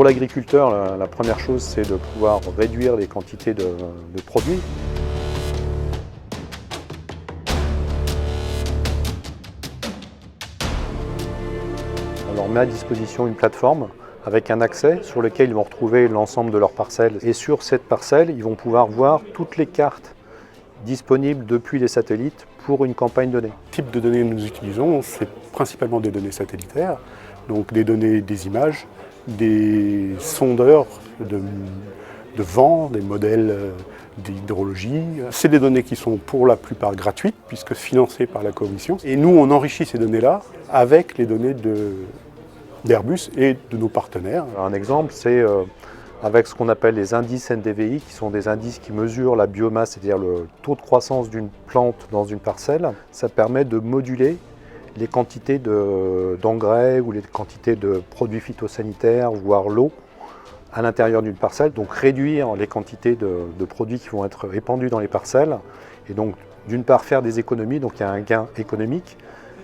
Pour l'agriculteur, la première chose, c'est de pouvoir réduire les quantités de produits. On leur met à disposition une plateforme avec un accès sur lequel ils vont retrouver l'ensemble de leurs parcelles. Et sur cette parcelle, ils vont pouvoir voir toutes les cartes disponibles depuis les satellites pour une campagne donnée. Le type de données que nous utilisons, c'est principalement des données satellitaires, donc des données des images, des sondeurs de vent, des modèles d'hydrologie. C'est des données qui sont pour la plupart gratuites, puisque financées par la Commission. Et nous, on enrichit ces données-là avec les données d'Airbus et de nos partenaires. Un exemple, c'est avec ce qu'on appelle les indices NDVI, qui sont des indices qui mesurent la biomasse, c'est-à-dire le taux de croissance d'une plante dans une parcelle. Ça permet de moduler les quantités d'engrais ou les quantités de produits phytosanitaires, voire l'eau, à l'intérieur d'une parcelle. Donc réduire les quantités de produits qui vont être répandus dans les parcelles. Et donc d'une part faire des économies, donc il y a un gain économique,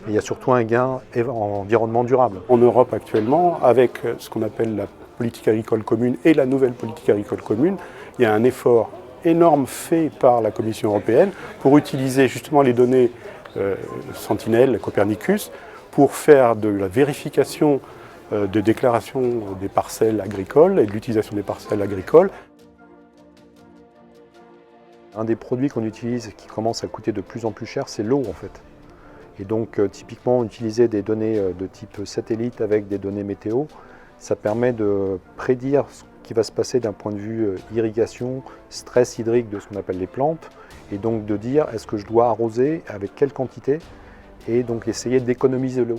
mais il y a surtout un gain environnement durable. En Europe actuellement, avec ce qu'on appelle la politique agricole commune et la nouvelle politique agricole commune, il y a un effort énorme fait par la Commission européenne pour utiliser justement les données Sentinelle, Copernicus, pour faire de la vérification de déclaration des parcelles agricoles et de l'utilisation des parcelles agricoles. Un des produits qu'on utilise et qui commence à coûter de plus en plus cher, c'est l'eau en fait. Et donc typiquement utiliser des données de type satellite avec des données météo, ça permet de prédire ce qui va se passer d'un point de vue irrigation, stress hydrique de ce qu'on appelle les plantes, et donc de dire est-ce que je dois arroser, avec quelle quantité, et donc essayer d'économiser l'eau.